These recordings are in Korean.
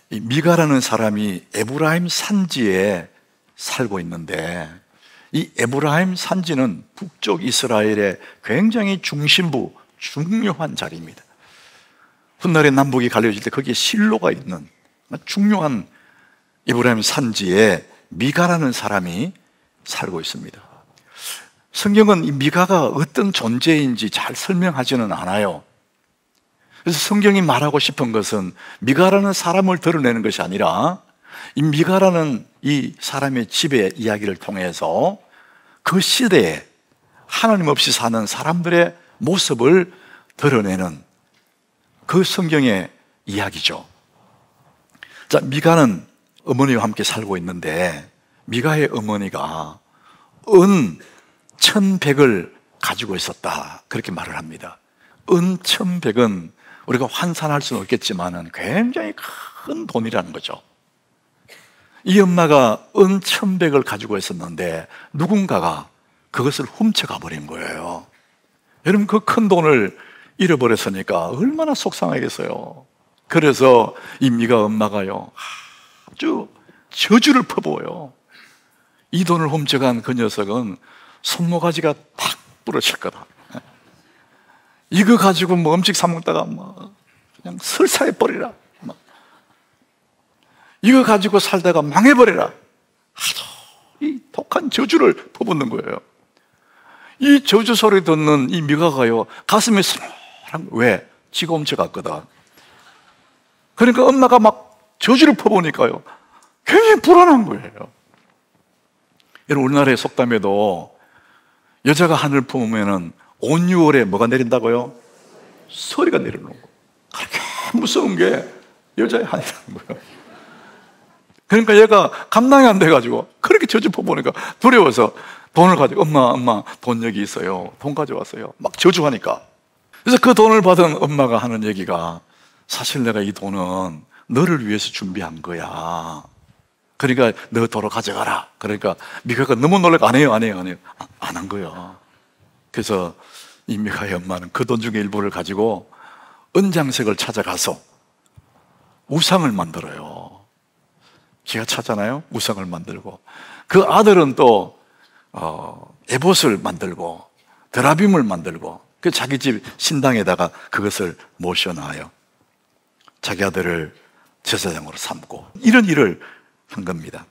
이 미가라는 사람이 에브라임 산지에 살고 있는데, 이 에브라임 산지는 북쪽 이스라엘의 굉장히 중심부, 중요한 자리입니다. 훗날에 남북이 갈려질 때 거기에 실로가 있는 중요한 에브라임 산지에 미가라는 사람이 살고 있습니다. 성경은 이 미가가 어떤 존재인지 잘 설명하지는 않아요. 그래서 성경이 말하고 싶은 것은 미가라는 사람을 드러내는 것이 아니라 이 미가라는 이 사람의 집의 이야기를 통해서 그 시대에 하나님 없이 사는 사람들의 모습을 드러내는 그 성경의 이야기죠. 자, 미가는 어머니와 함께 살고 있는데, 미가의 어머니가 은 1,100을 가지고 있었다, 그렇게 말을 합니다. 은 1,100은 우리가 환산할 수는 없겠지만 굉장히 큰 돈이라는 거죠. 이 엄마가 은 1,100을 가지고 있었는데 누군가가 그것을 훔쳐가 버린 거예요. 여러분, 그 큰 돈을 잃어버렸으니까 얼마나 속상하겠어요. 그래서 이 미가 엄마가요, 아주 저주를 퍼부어요. 이 돈을 훔쳐간 그 녀석은 손모가지가 탁 부러질 거다. 이거 가지고 뭐 음식 사 먹다가 뭐 그냥 설사해 버리라. 이거 가지고 살다가 망해버리라. 아주 이 독한 저주를 퍼붓는 거예요. 이 저주 소리 듣는 이 미가가요, 가슴이 스르르. 왜? 지가 훔쳐갔거든. 그러니까 엄마가 막 저주를 퍼보니까요, 굉장히 불안한 거예요. 여러분, 우리나라의 속담에도 여자가 하늘 품으면은 온 6월에 뭐가 내린다고요? 소리가 내리는 거. 그렇게 무서운 게 여자의 한이라는 거예요. 그러니까 얘가 감당이 안 돼가지고 그렇게 저주 퍼보니까 두려워서 돈을 가지고, 엄마 돈 여기 있어요, 돈 가져왔어요, 막 저주하니까. 그래서 그 돈을 받은 엄마가 하는 얘기가, 사실 내가 이 돈은 너를 위해서 준비한 거야. 그러니까 너 도로 가져가라. 그러니까 미가가 너무 놀라고 안 해요. 안 한 거야. 그래서 이 미가의 엄마는 그 돈 중에 일부를 가지고 은장색을 찾아가서 우상을 만들어요. 기가 차잖아요. 우상을 만들고, 그 아들은 또 에봇을 만들고 드라빔을 만들고, 그 자기 집 신당에다가 그것을 모셔놔요. 자기 아들을 제사장으로 삼고, 이런 일을 한 겁니다.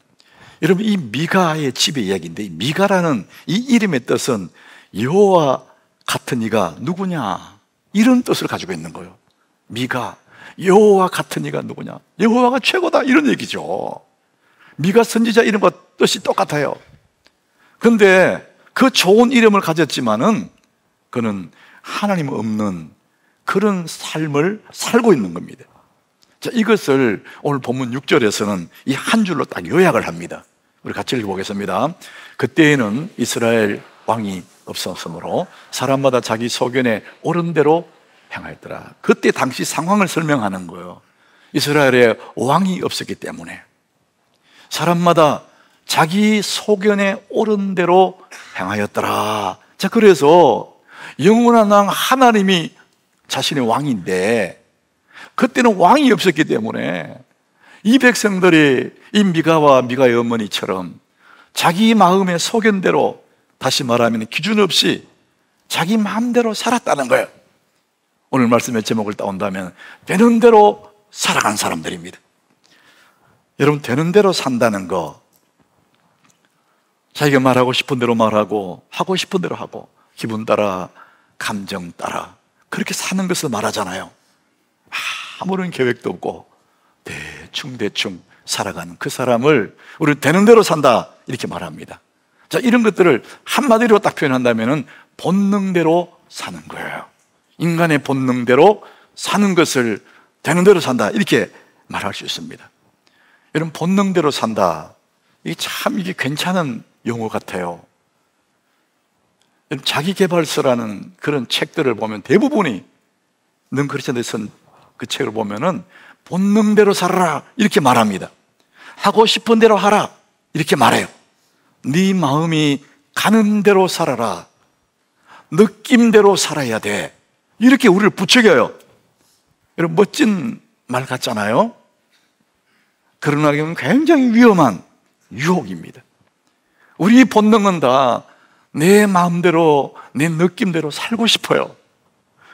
여러분, 이 미가의 집의 이야기인데, 이 미가라는 이 이름의 뜻은 여호와 같은 이가 누구냐, 이런 뜻을 가지고 있는 거예요. 미가, 여호와 같은 이가 누구냐, 여호와가 최고다, 이런 얘기죠. 미가 선지자 이름과 뜻이 똑같아요. 그런데 그 좋은 이름을 가졌지만은 그는 하나님 없는 그런 삶을 살고 있는 겁니다. 자, 이것을 오늘 본문 6절에서는 이 한 줄로 딱 요약을 합니다. 우리 같이 읽어보겠습니다. 그때에는 이스라엘 왕이 없었으므로 사람마다 자기 소견에 옳은 대로 행하였더라. 그때 당시 상황을 설명하는 거예요. 이스라엘에 왕이 없었기 때문에 사람마다 자기 소견에 옳은 대로 행하였더라. 자, 그래서 영원한 왕 하나님이 자신의 왕인데, 그때는 왕이 없었기 때문에 이 백성들이 이 미가와 미가의 어머니처럼 자기 마음의 소견대로, 다시 말하면 기준 없이 자기 마음대로 살았다는 거예요. 오늘 말씀의 제목을 따온다면 되는 대로 살아간 사람들입니다. 여러분, 되는 대로 산다는 거, 자기가 말하고 싶은 대로 말하고 하고 싶은 대로 하고 기분 따라 감정 따라 그렇게 사는 것을 말하잖아요. 아무런 계획도 없고 대충 살아가는 그 사람을 우리는 되는 대로 산다, 이렇게 말합니다. 자, 이런 것들을 한마디로 딱 표현한다면 본능대로 사는 거예요. 인간의 본능대로 사는 것을 되는 대로 산다, 이렇게 말할 수 있습니다. 여러분, 본능대로 산다, 이게 참 이게 괜찮은 용어 같아요. 자기계발서라는 그런 책들을 보면 대부분이, 넌 그렇지 않다 쓴 그 책을 보면은 본능대로 살아라, 이렇게 말합니다. 하고 싶은 대로 하라, 이렇게 말해요. 네 마음이 가는 대로 살아라, 느낌대로 살아야 돼, 이렇게 우리를 부추겨요. 여러분, 멋진 말 같잖아요. 그러나 이건 굉장히 위험한 유혹입니다. 우리 본능은 다 내 마음대로, 내 느낌대로 살고 싶어요.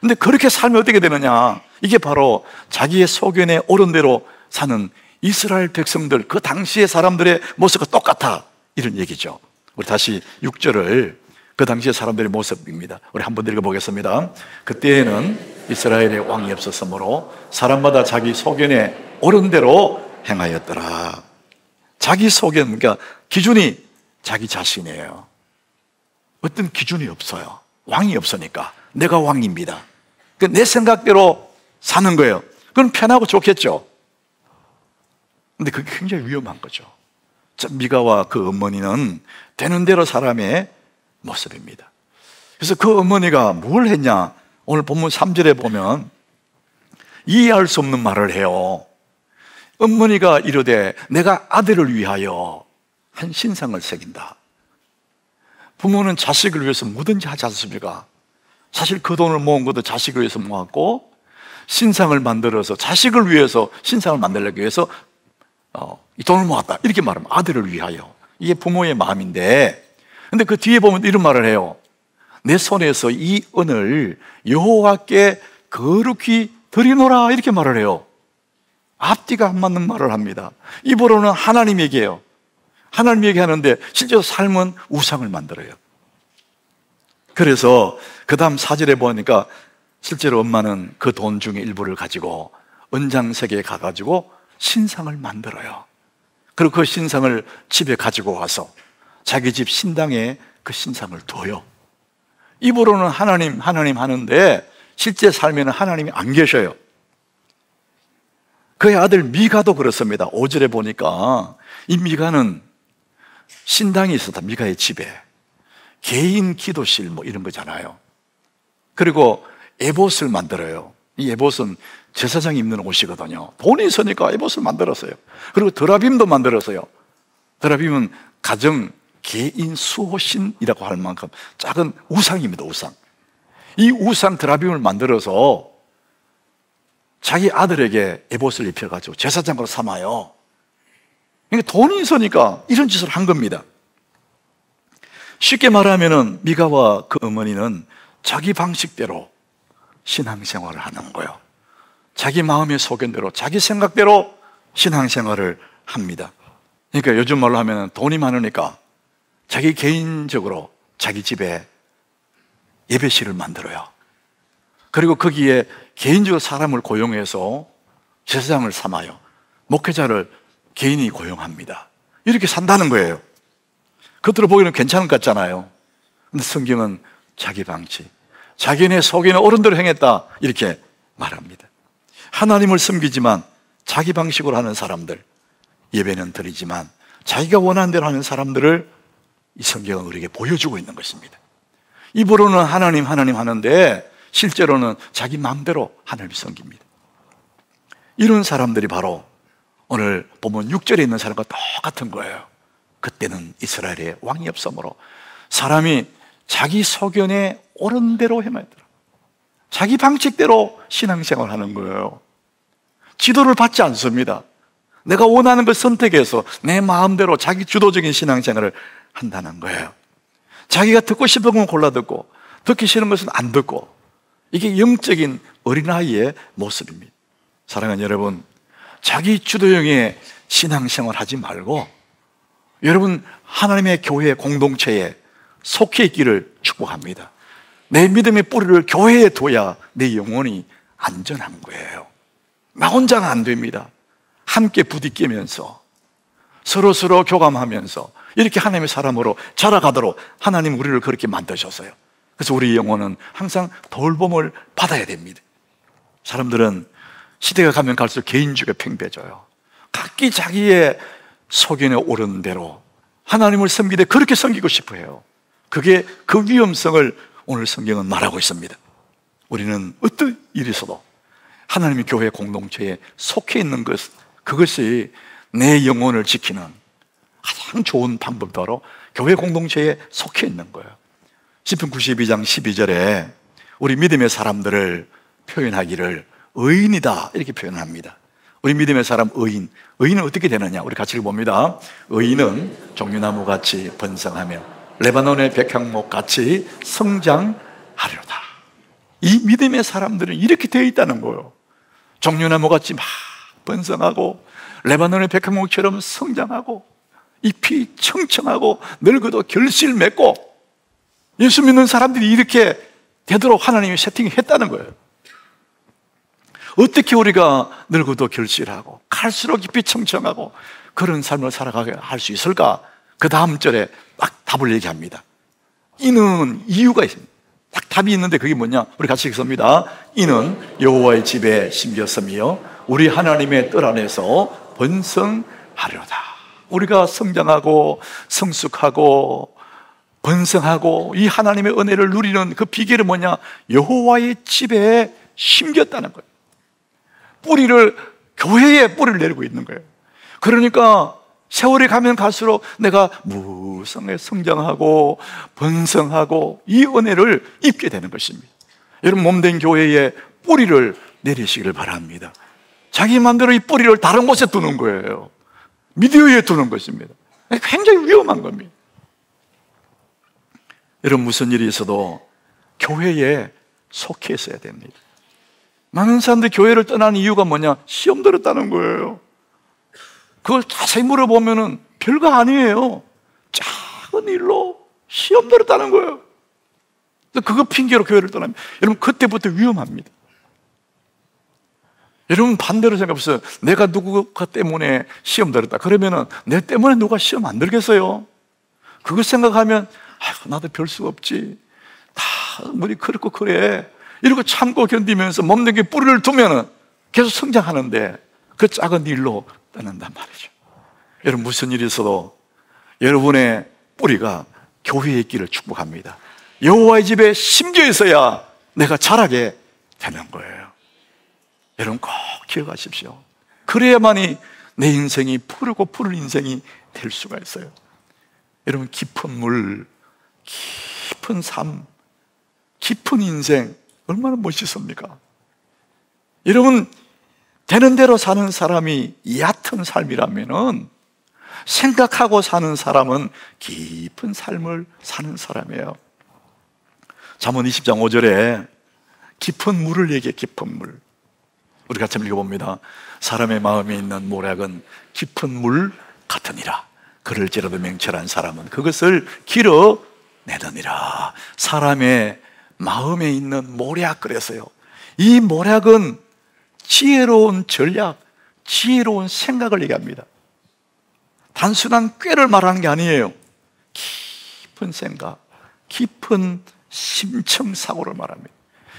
근데 그렇게 살면 어떻게 되느냐? 이게 바로 자기의 소견에 옳은 대로 사는 이스라엘 백성들, 그 당시의 사람들의 모습과 똑같아, 이런 얘기죠. 우리 다시 6절을, 그 당시의 사람들의 모습입니다. 우리 한번 읽어보겠습니다. 그때에는 이스라엘의 왕이 없었으므로 사람마다 자기 소견에 옳은 대로 행하였더라. 자기 소견, 그러니까 기준이 자기 자신이에요. 어떤 기준이 없어요. 왕이 없으니까. 내가 왕입니다. 그러니까 내 생각대로 사는 거예요. 그건 편하고 좋겠죠. 근데 그게 굉장히 위험한 거죠. 미가와 그 어머니는 되는 대로 사람의 모습입니다. 그래서 그 어머니가 뭘 했냐? 오늘 본문 3절에 보면 이해할 수 없는 말을 해요. 어머니가 이르되 내가 아들을 위하여 한 신상을 새긴다. 부모는 자식을 위해서 뭐든지 하지 않습니까? 사실 그 돈을 모은 것도 자식을 위해서 모았고, 신상을 만들어서 자식을 위해서 신상을 만들기 위해서 이 돈을 모았다, 이렇게 말하면 아들을 위하여. 이게 부모의 마음인데, 근데 그 뒤에 보면 이런 말을 해요. 내 손에서 이 은을 여호와께 거룩히 드리노라, 이렇게 말을 해요. 앞뒤가 안 맞는 말을 합니다. 입으로는 하나님 얘기해요. 하나님 얘기하는데 실제로 삶은 우상을 만들어요. 그래서 그 다음 4절에 보니까 실제로 엄마는 그 돈 중에 일부를 가지고 은장색에 가가지고 신상을 만들어요. 그리고 그 신상을 집에 가지고 와서 자기 집 신당에 그 신상을 둬요. 입으로는 하나님 하나님 하는데 실제 삶에는 하나님이 안 계셔요. 그의 아들 미가도 그렇습니다. 5절에 보니까 이 미가는 신당이 있었다. 미가의 집에 개인 기도실 뭐 이런 거잖아요. 그리고 에봇을 만들어요. 이 에봇은 제사장이 입는 옷이거든요. 돈이 있으니까 에봇을 만들었어요. 그리고 드라빔도 만들었어요. 드라빔은 가정 개인 수호신이라고 할 만큼 작은 우상입니다. 우상. 이 우상 드라빔을 만들어서 자기 아들에게 에봇을 입혀가지고 제사장으로 삼아요. 그러니까 돈이 있으니까 이런 짓을 한 겁니다. 쉽게 말하면은 미가와 그 어머니는 자기 방식대로 신앙생활을 하는 거예요. 자기 마음의 소견대로, 자기 생각대로 신앙생활을 합니다. 그러니까 요즘 말로 하면 돈이 많으니까 자기 개인적으로 자기 집에 예배실을 만들어요. 그리고 거기에 개인적으로 사람을 고용해서 제사장을 삼아요. 목회자를 개인이 고용합니다. 이렇게 산다는 거예요. 겉으로 보기에는 괜찮은 것 같잖아요. 근데 성경은 자기 방식, 자기네 속에는 옳은 대로 행했다, 이렇게 말합니다. 하나님을 섬기지만 자기 방식으로 하는 사람들, 예배는 드리지만 자기가 원하는 대로 하는 사람들을 이 성경은 우리에게 보여주고 있는 것입니다. 입으로는 하나님 하나님 하는데 실제로는 자기 마음대로 하나님을 섬깁니다. 이런 사람들이 바로 오늘 보면 6절에 있는 사람과 똑같은 거예요. 그때는 이스라엘에 왕이 없으므로 사람이 자기 소견에 옳은 대로 행하더라. 자기 방식대로 신앙생활을 하는 거예요. 지도를 받지 않습니다. 내가 원하는 걸 선택해서 내 마음대로 자기 주도적인 신앙생활을 한다는 거예요. 자기가 듣고 싶은 건 골라 듣고 듣기 싫은 것은 안 듣고, 이게 영적인 어린아이의 모습입니다. 사랑하는 여러분, 자기 주도형의 신앙생활 하지 말고 여러분 하나님의 교회 공동체에 속해 있기를 축복합니다. 내 믿음의 뿌리를 교회에 둬야 내 영혼이 안전한 거예요. 나 혼자가 안 됩니다. 함께 부딪히면서 서로 교감하면서 이렇게 하나님의 사람으로 자라가도록 하나님 우리를 그렇게 만드셨어요. 그래서 우리 영혼은 항상 돌봄을 받아야 됩니다. 사람들은 시대가 가면 갈수록 개인주의가 팽배해져요. 각기 자기의 소견에 오른 대로 하나님을 섬기되 그렇게 섬기고 싶어 해요. 그게 그 위험성을 오늘 성경은 말하고 있습니다. 우리는 어떤 일이 있어도 하나님의 교회 공동체에 속해 있는 것, 그것이 내 영혼을 지키는 가장 좋은 방법이 바로 교회 공동체에 속해 있는 거예요. 시편 92장 12절에 우리 믿음의 사람들을 표현하기를 의인이다, 이렇게 표현합니다. 우리 믿음의 사람 의인은 어떻게 되느냐? 우리 같이 읽어봅니다. 의인은 종려나무같이 번성하며 레바논의 백향목같이 성장하리로다. 이 믿음의 사람들은 이렇게 되어 있다는 거예요. 종려나무같이 막 번성하고 레바논의 백향목처럼 성장하고 잎이 청청하고 늙어도 결실 맺고, 예수 믿는 사람들이 이렇게 되도록 하나님이 세팅했다는 거예요. 어떻게 우리가 늙어도 결실하고 갈수록 잎이 청청하고 그런 삶을 살아가게 할 수 있을까? 그 다음 절에 딱 답을 얘기합니다. 이는 이유가 있습니다. 딱 답이 있는데 그게 뭐냐? 우리 같이 읽습니다. 이는 여호와의 집에 심겼으며 우리 하나님의 뜰 안에서 번성하려다. 우리가 성장하고 성숙하고 번성하고 이 하나님의 은혜를 누리는 그 비결은 뭐냐? 여호와의 집에 심겼다는 거예요. 뿌리를, 교회에 뿌리를 내리고 있는 거예요. 그러니까 세월이 가면 갈수록 내가 무성하게 성장하고 번성하고 이 은혜를 입게 되는 것입니다. 여러분, 몸된 교회에 뿌리를 내리시기를 바랍니다. 자기 마음대로 이 뿌리를 다른 곳에 두는 거예요. 미디어에 두는 것입니다. 굉장히 위험한 겁니다. 여러분, 무슨 일이 있어도 교회에 속해 있어야 됩니다. 많은 사람들이 교회를 떠나는 이유가 뭐냐? 시험 들었다는 거예요. 그걸 자세히 물어보면은 별거 아니에요. 작은 일로 시험 들었다는 거예요. 그거 핑계로 교회를 떠납니다. 여러분, 그때부터 위험합니다. 여러분, 반대로 생각해보세요. 내가 누구가 때문에 시험 들었다 그러면은 내 때문에 누가 시험 안 들겠어요? 그거 생각하면 나도 별 수 없지, 다 뭐니 그렇고 그래 이러고 참고 견디면서 몸된 게 뿌리를 두면은 계속 성장하는데 그 작은 일로 떠난단 말이죠. 여러분, 무슨 일이 있어도 여러분의 뿌리가 교회에 있기를 축복합니다. 여호와의 집에 심겨 있어야 내가 자라게 되는 거예요. 여러분, 꼭 기억하십시오. 그래야만이 내 인생이 푸르고 푸른 인생이 될 수가 있어요. 여러분, 깊은 물, 깊은 삶, 깊은 인생 얼마나 멋있습니까? 여러분, 되는 대로 사는 사람이 얕은 삶이라면은 생각하고 사는 사람은 깊은 삶을 사는 사람이에요. 잠언 20장 5절에 깊은 물을 얘기해. 깊은 물. 우리 같이 한번 읽어봅니다. 사람의 마음에 있는 모략은 깊은 물 같으니라. 그럴지라도 명철한 사람은 그것을 길어내느니라. 사람의 마음에 있는 모략, 그래서요, 이 모략은 지혜로운 전략, 지혜로운 생각을 얘기합니다. 단순한 꾀를 말하는 게 아니에요. 깊은 생각, 깊은 심층사고를 말합니다.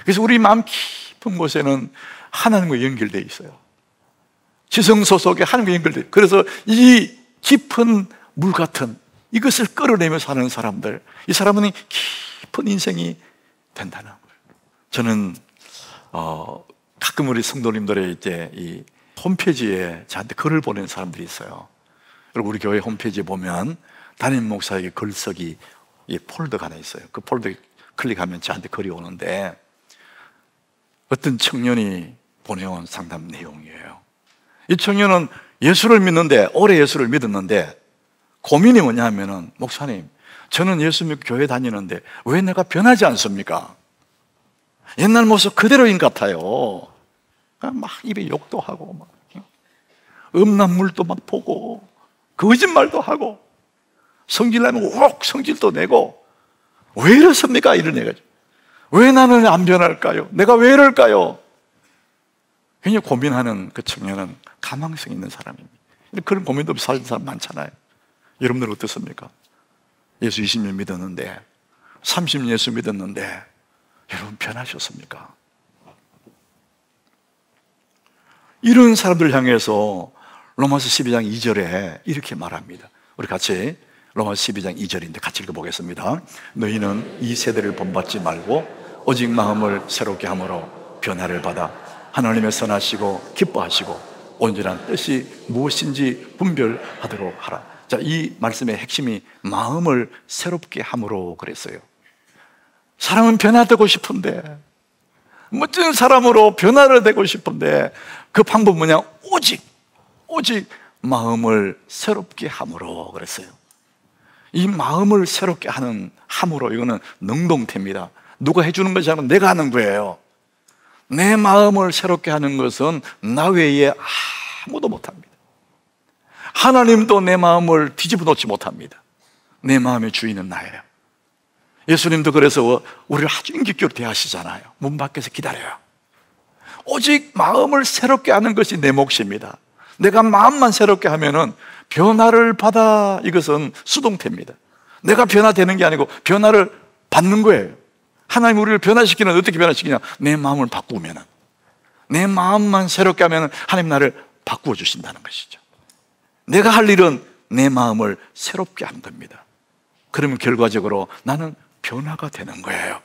그래서 우리 마음 깊은 곳에는 하나님과 연결되어 있어요. 지성소 속에 하나님과 연결되어 있어요. 그래서 이 깊은 물 같은 이것을 끌어내며 사는 사람들, 이 사람은 깊은 인생이 된다는 거예요. 저는 가끔 우리 성도님들의 이제 이 홈페이지에 저한테 글을 보내는 사람들이 있어요. 그리고 우리 교회 홈페이지에 보면 담임 목사에게 글쓰기 이 폴더가 하나 있어요. 그 폴더 클릭하면 저한테 글이 오는데 어떤 청년이 보내온 상담 내용이에요. 이 청년은 예수를 믿는데, 오래 예수를 믿었는데 고민이 뭐냐 하면은, 목사님, 저는 예수 믿고 교회 다니는데 왜 내가 변하지 않습니까? 옛날 모습 그대로인 것 같아요. 막 입에 욕도 하고 막 음란물도 막 보고 거짓말도 하고 성질나면 욱 성질도 내고 왜 이렇습니까? 이런 얘기죠. 왜 나는 안 변할까요? 내가 왜 이럴까요? 굉장히 고민하는 그 청년은 가망성 있는 사람입니다. 그런 고민도 없이 사는 사람 많잖아요. 여러분들 어떻습니까? 예수 20년 믿었는데, 30년 예수 믿었는데 여러분 변하셨습니까? 이런 사람들 향해서 로마서 12장 2절에 이렇게 말합니다. 우리 같이 로마서 12장 2절인데 같이 읽어보겠습니다. 너희는 이 세대를 본받지 말고 오직 마음을 새롭게 함으로 변화를 받아 하나님의 선하시고 기뻐하시고 온전한 뜻이 무엇인지 분별하도록 하라. 자, 이 말씀의 핵심이 마음을 새롭게 함으로 그랬어요. 사람은 변화되고 싶은데, 멋진 사람으로 변화를 되고 싶은데 그 방법은 뭐냐? 오직 마음을 새롭게 함으로 그랬어요. 이 마음을 새롭게 함으로, 이거는 능동태입니다. 누가 해주는 것이 아니라 내가 하는 거예요. 내 마음을 새롭게 하는 것은 나 외에 아무도 못합니다. 하나님도 내 마음을 뒤집어 놓지 못합니다. 내 마음의 주인은 나예요. 예수님도 그래서 우리를 아주 인격적으로 대하시잖아요. 문 밖에서 기다려요. 오직 마음을 새롭게 하는 것이 내 몫입니다. 내가 마음만 새롭게 하면은 변화를 받아, 이것은 수동태입니다. 내가 변화되는 게 아니고 변화를 받는 거예요. 하나님 우리를 변화시키는, 어떻게 변화시키냐? 내 마음을 바꾸면은, 내 마음만 새롭게 하면은 하나님 나를 바꾸어 주신다는 것이죠. 내가 할 일은 내 마음을 새롭게 하는 겁니다. 그러면 결과적으로 나는 변화가 되는 거예요.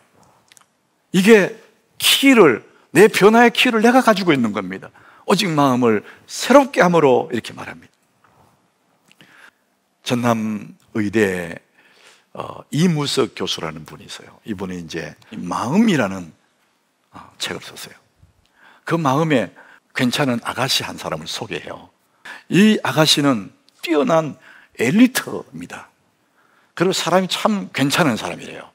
이게 내 변화의 키를 내가 가지고 있는 겁니다. 오직 마음을 새롭게 함으로, 이렇게 말합니다. 전남의대에 이무석 교수라는 분이 있어요. 이분이 이제 마음이라는 책을 썼어요. 그 마음에 괜찮은 아가씨 한 사람을 소개해요. 이 아가씨는 뛰어난 엘리트입니다. 그리고 사람이 참 괜찮은 사람이래요.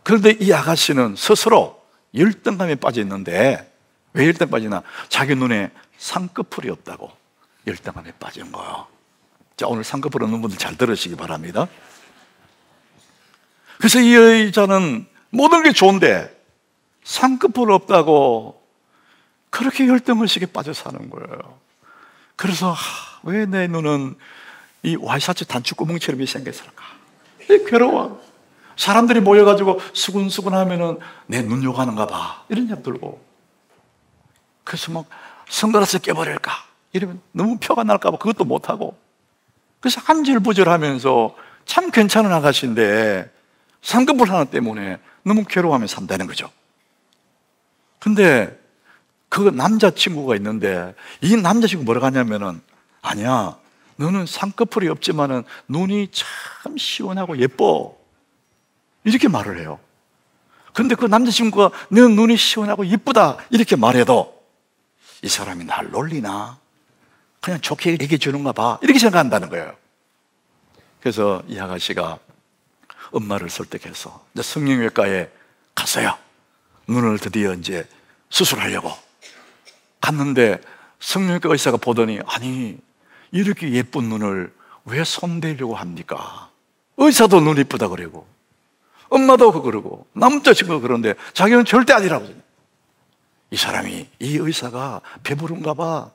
그런데 이 아가씨는 스스로 열등감에 빠져 있는데, 왜 열등감에 빠지나? 자기 눈에 쌍꺼풀이 없다고 열등감에 빠진 거예요. 자, 오늘 쌍꺼풀 없는 분들 잘 들으시기 바랍니다. 그래서 이 여자는 모든 게 좋은데 쌍꺼풀 없다고 그렇게 열등의식에 빠져 사는 거예요. 그래서 왜 내 눈은 이 와이셔츠 단추구멍처럼 생겼을까? 괴로워. 사람들이 모여가지고 수근수근 하면은 내 눈 욕하는가 봐, 이런 생각 들고, 그래서 막 선글라스 깨버릴까, 이러면 너무 표가 날까 봐 그것도 못하고, 그래서 한절부절하면서 참 괜찮은 아가씨인데 쌍꺼풀 하나 때문에 너무 괴로워하며 산다는 거죠. 근데 그 남자친구가 있는데, 이 남자친구 뭐라고 하냐면은, 아니야, 너는 쌍꺼풀이 없지만은 눈이 참 시원하고 예뻐, 이렇게 말을 해요. 근데 그 남자친구가 내 눈이 시원하고 예쁘다 이렇게 말해도 이 사람이 날 놀리나, 그냥 좋게 얘기해 주는가 봐, 이렇게 생각한다는 거예요. 그래서 이 아가씨가 엄마를 설득해서 이제 성형외과에 갔어요. 눈을 드디어 이제 수술하려고 갔는데, 성형외과 의사가 보더니, 아니, 이렇게 예쁜 눈을 왜 손대려고 합니까? 의사도 눈 이쁘다 그러고, 엄마도 그러고, 남자친구도 그러는데 자기는 절대 아니라고. 이 사람이, 이 의사가 배부른가 봐,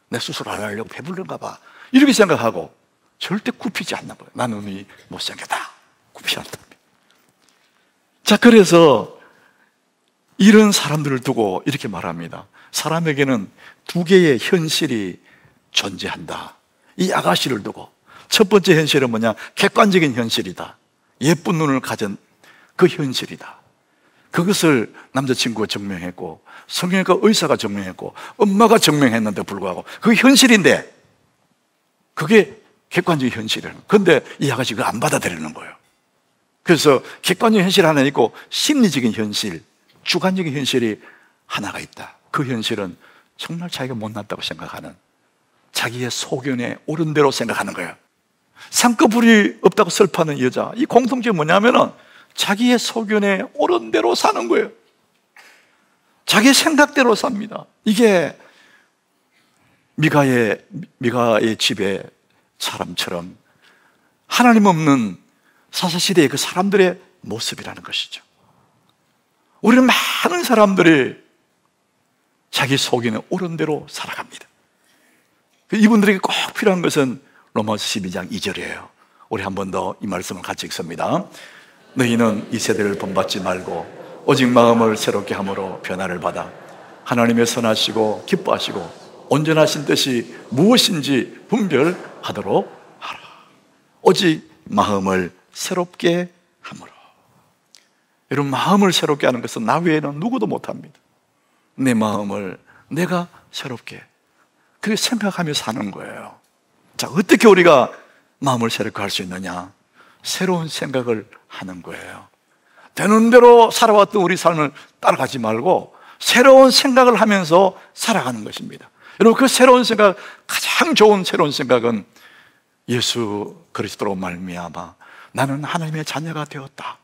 내 수술 안 하려고 배부른가 봐, 이렇게 생각하고 절대 굽히지 않나 봐요. 나 눈이 못생겼다, 굽히지 않다. 자, 그래서 이런 사람들을 두고 이렇게 말합니다. 사람에게는 두 개의 현실이 존재한다. 이 아가씨를 두고 첫 번째 현실은 뭐냐? 객관적인 현실이다. 예쁜 눈을 가진 그 현실이다. 그것을 남자친구가 증명했고, 성형외과 의사가 증명했고, 엄마가 증명했는데 불구하고 그 현실인데, 그게 객관적인 현실이에요. 그런데 이 아가씨가 그걸 안 받아들이는 거예요. 그래서 객관적인 현실 하나 있고 심리적인 현실, 주관적인 현실이 하나가 있다. 그 현실은 정말 자기가 못났다고 생각하는, 자기의 소견에 옳은 대로 생각하는 거예요. 쌍꺼풀이 없다고 슬퍼하는 여자, 이 공통점이 뭐냐면은 자기의 소견에 옳은 대로 사는 거예요. 자기 생각대로 삽니다. 이게 미가의 집의 사람처럼 하나님 없는 사사시대의 그 사람들의 모습이라는 것이죠. 우리는 많은 사람들이 자기 속에는 옳은 대로 살아갑니다. 이분들에게 꼭 필요한 것은 로마서 12장 2절이에요. 우리 한 번 더 이 말씀을 같이 읽습니다. 너희는 이 세대를 본받지 말고 오직 마음을 새롭게 함으로 변화를 받아 하나님의 선하시고 기뻐하시고 온전하신 뜻이 무엇인지 분별하도록 하라. 오직 마음을 새롭게 함으로. 여러분, 마음을 새롭게 하는 것은 나 외에는 누구도 못합니다. 내 마음을 내가 새롭게 그렇게 생각하며 사는 거예요. 자, 어떻게 우리가 마음을 새롭게 할 수 있느냐? 새로운 생각을 하는 거예요. 되는 대로 살아왔던 우리 삶을 따라가지 말고 새로운 생각을 하면서 살아가는 것입니다. 여러분, 그 새로운 생각, 가장 좋은 새로운 생각은 예수 그리스도로 말미암아 나는 하나님의 자녀가 되었다.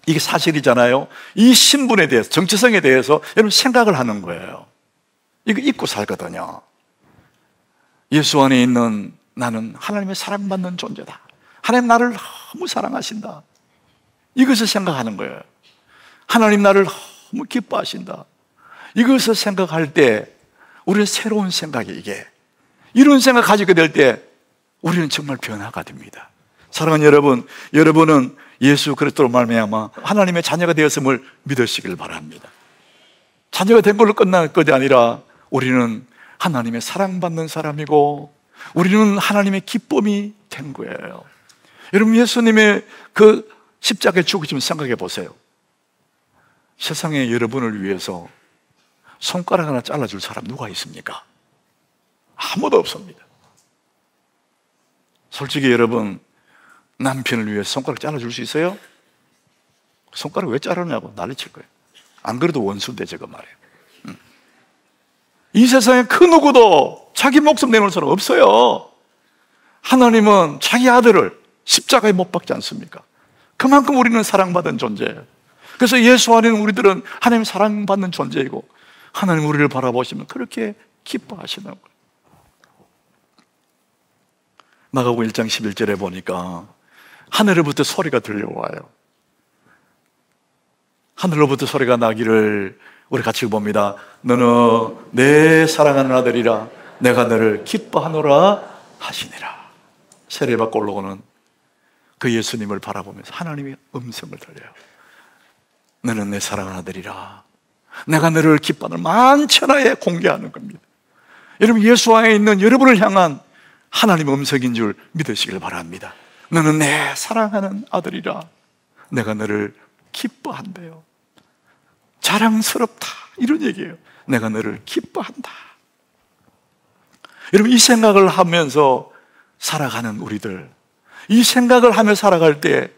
이게 사실이잖아요. 이 신분에 대해서, 정체성에 대해서 여러분 생각을 하는 거예요. 이거 잊고 살거든요. 예수 안에 있는 나는 하나님의 사랑받는 존재다. 하나님 나를 너무 사랑하신다. 이것을 생각하는 거예요. 하나님 나를 너무 기뻐하신다. 이것을 생각할 때 우리는 새로운 생각이 이게, 이런 생각 가지게 될 때 우리는 정말 변화가 됩니다. 사랑하는 여러분, 여러분은 예수 그리스도로 말미암아 하나님의 자녀가 되었음을 믿으시길 바랍니다. 자녀가 된 걸로 끝날 것이 아니라 우리는 하나님의 사랑받는 사람이고 우리는 하나님의 기쁨이 된 거예요. 여러분, 예수님의 그 십자가에 죽으시면 생각해 보세요. 세상에 여러분을 위해서 손가락 하나 잘라줄 사람 누가 있습니까? 아무도 없습니다. 솔직히 여러분, 남편을 위해서 손가락 잘라줄 수 있어요? 손가락 왜 자르냐고 난리칠 거예요. 안 그래도 원수인데 저거 말이에요. 이 세상에 그 누구도 자기 목숨 내놓을 사람 없어요. 하나님은 자기 아들을 십자가에 못 박지 않습니까? 그만큼 우리는 사랑받은 존재예요. 그래서 예수 안에는 우리들은 하나님 사랑받는 존재이고 하나님 우리를 바라보시면 그렇게 기뻐하시는 거예요. 마가복음 1장 11절에 보니까 하늘로부터 소리가 들려와요. 하늘로부터 소리가 나기를 우리 같이 봅니다. 너는 내 사랑하는 아들이라 내가 너를 기뻐하노라 하시니라. 세례받고 올라오는 그 예수님을 바라보면서 하나님의 음성을 들려요. 너는 내 사랑하는 아들이라 내가 너를 기뻐하노라. 만천하에 공개하는 겁니다. 여러분, 예수 안에 있는 여러분을 향한 하나님의 음성인 줄 믿으시길 바랍니다. 너는 내 사랑하는 아들이라 내가 너를 기뻐한대요. 자랑스럽다, 이런 얘기예요. 내가 너를 기뻐한다. 여러분, 이 생각을 하면서 살아가는 우리들, 이 생각을 하며 살아갈 때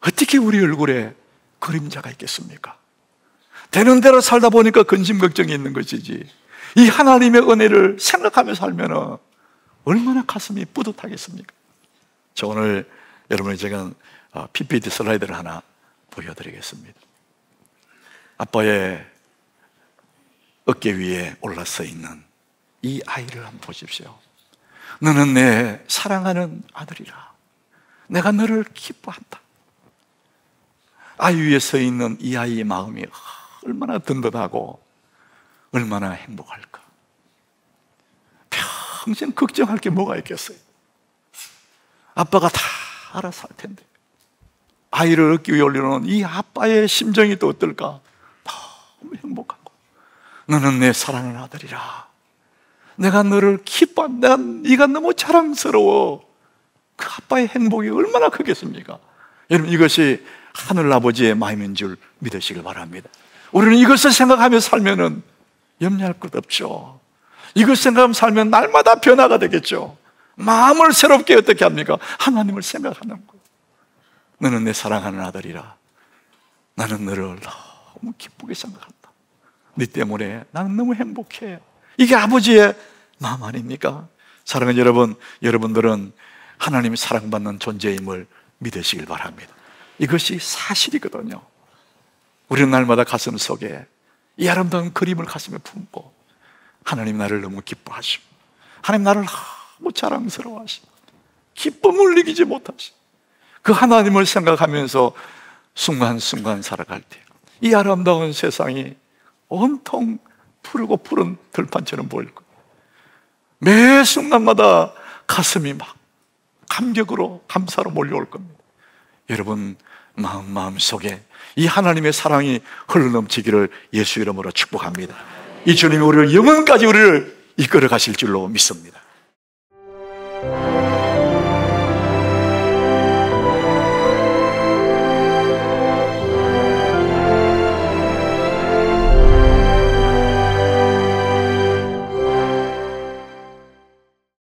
어떻게 우리 얼굴에 그림자가 있겠습니까? 되는 대로 살다 보니까 근심 걱정이 있는 것이지, 이 하나님의 은혜를 생각하며 살면 얼마나 가슴이 뿌듯하겠습니까? 저 오늘 여러분이 제가 PPT 슬라이드를 하나 보여드리겠습니다. 아빠의 어깨 위에 올라서 있는 이 아이를 한번 보십시오. 너는 내 사랑하는 아들이라 내가 너를 기뻐한다. 아이 위에 서 있는 이 아이의 마음이 얼마나 든든하고 얼마나 행복할까. 평생 걱정할 게 뭐가 있겠어요? 아빠가 다 알아서 할 텐데 아이를 어깨 위에 올려놓은 이 아빠의 심정이 또 어떨까? 너무 행복하고 너는 내 사랑하는 아들이라 내가 너를 기뻐한다. 네가 너무 자랑스러워. 그 아빠의 행복이 얼마나 크겠습니까? 여러분, 이것이 하늘아버지의 마음인 줄 믿으시길 바랍니다. 우리는 이것을 생각하며 살면 염려할 것 없죠. 이것 생각하며 살면 날마다 변화가 되겠죠. 마음을 새롭게 어떻게 합니까? 하나님을 생각하는 거예요. 너는 내 사랑하는 아들이라 나는 너를 너무 기쁘게 생각한다. 네 때문에 나는 너무 행복해. 이게 아버지의 마음 아닙니까? 사랑하는 여러분, 여러분들은 하나님이 사랑받는 존재임을 믿으시길 바랍니다. 이것이 사실이거든요. 우리는 날마다 가슴 속에 이 아름다운 그림을 가슴에 품고 하나님 나를 너무 기뻐하시고 하나님 나를 너무 자랑스러워하시고 기쁨을 이기지 못하시고 그 하나님을 생각하면서 순간순간 살아갈 때 이 아름다운 세상이 온통 푸르고 푸른 들판처럼 보일 거예요. 매 순간마다 가슴이 막 감격으로 감사로 몰려올 겁니다. 여러분 마음 속에 이 하나님의 사랑이 흘러넘치기를 예수 이름으로 축복합니다. 이 주님이 우리를 영원까지 우리를 이끌어 가실 줄로 믿습니다.